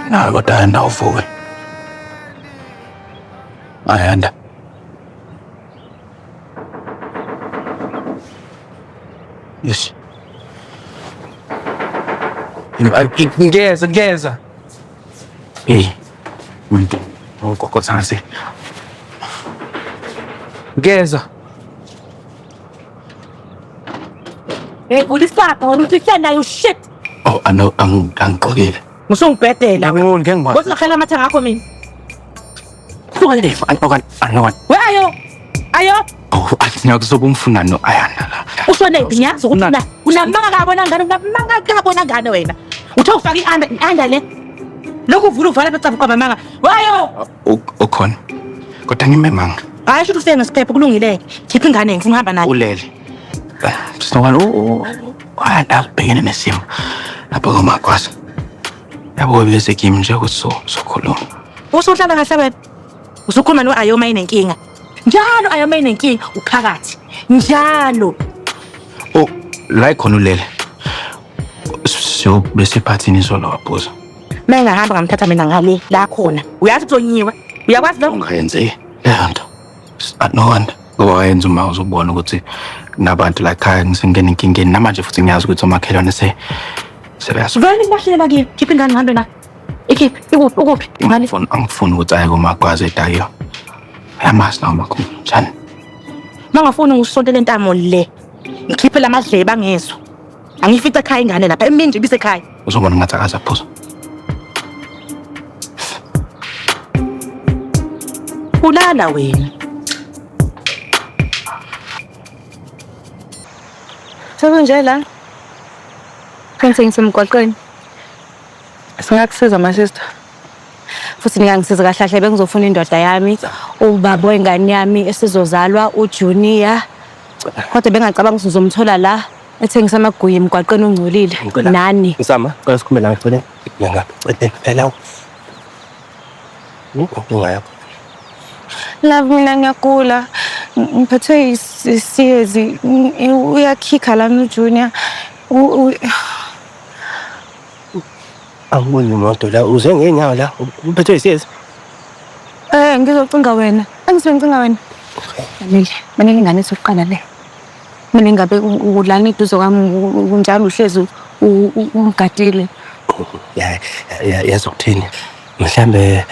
Na kodwa ayanda uvuke. Ayanda. Yes. Ngeza. Hey. Muntu. Ukoko sansi. Ngeza. Hey, ulisaka ulihlenda you shit. Oh, ano angqokile. Musungibhedela. Ngiyabona ngengibona. Bosi lakhela amathanga akho mina. Suka le. Ano. Where are you? Ayo. Oh, akuzoba umfuna no ayanda la. Usone ngiyazi ukuthi na unamanga kabona ngane wena. Uthe ufaka ianda le. Lokhu uvula uvala betsabu kwa mamanga. Wayo. Ukhona. Kodwa ngimemanga. Hayi shothi ufike ngesiphepho kulungile. Khipha ingane ngifuna uhamba nayo. Ulele. Sinokwana ayanda ubhekene nesimo. Lapho komakwasa. Yabo bese kimi nje ukuthi sokhuluma. Usuhlala kahle wena. Usukhuluma no Ayoma inenkinga. Njalo Ayoma inenkinga uphakathi. Njalo. Oh, la ikhona ulele. So bese phathini izolo waphuza. Mengahamba ngamthatha mina ngale la khona. Uyathi uzonyiwe. Uyakwazi lo? Ungayenze lento. Anowanda. Ngoba yenza uma uzobona ukuthi nabantu la ekhaya ngisengena inkingeni namanje futhi ngiyazi ukuthi umakhelwane sebeyasuka. Vele ngibashela kimi. Khipha ingane ngihambe na. Ikhiphi, ukuphi? Ngale. Angifuni ukuthi aye komagwaza edayo. Uyamazi nawo makhulu njani? Mangafuni ngisondele intamo le. Ngikhiphe lamadlebe angezwe. Angifica ekhaya ingane lapha eminje ibise ekhaya. Uzobona ngathi akazaphuza. Ulala wena. Sekunje la. Kwenze ngisemgwaqweni. Singakusiza my sister. Futhi ngiyangisiza kahle kahle bengizofuna indoda yami, ubaba wengane yami esizozalwa uJunior. Kodwa bengacabanga ukuthi uzomthola la ethengisa amagunya emgwaqweni ongcolile. Nani? Ngisama, qala sikhumbe la ngifone. Ngiyangapha. Cede phela. Inkinga yakho. Love mina ngiyagula. Ngiphathwe isiyezi. Uyakhikha lana uJunior. Angiboni umuntu la uze ngenyawo la uphethwe isiyezi. Ngizocinga wena. Angisengicinga wena. Mina ingane sokuqala le. Mina ngabe ulana iduze kwami kunjalo uhlezi ungadile. Yazokuthini? Mhlambe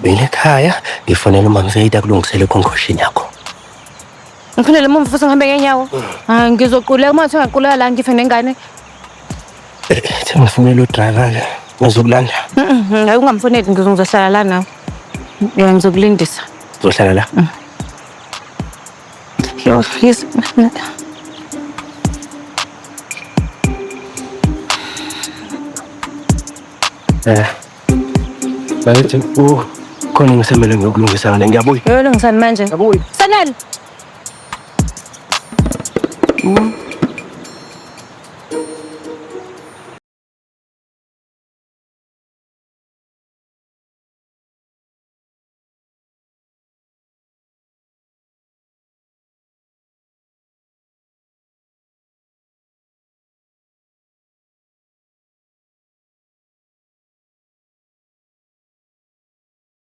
bele ekhaya ngifonela uma ngifeyida kulungisele concussion yakho. Ngifonele mama futhi ngihambe ngenyawo. Ngizoquleka uma ngaquleka la ngife nengane. Sengifunela udriver ke ngizokulanda. Hayi ungamfoneli ngizohlala la nawe. Ngizokulindisa. Uzohlala la? Yo, please. Bayithi khona ngisemele ngokulungisa le ngiyabuya. Yolungisani manje? Ngiyabuya. Sanel.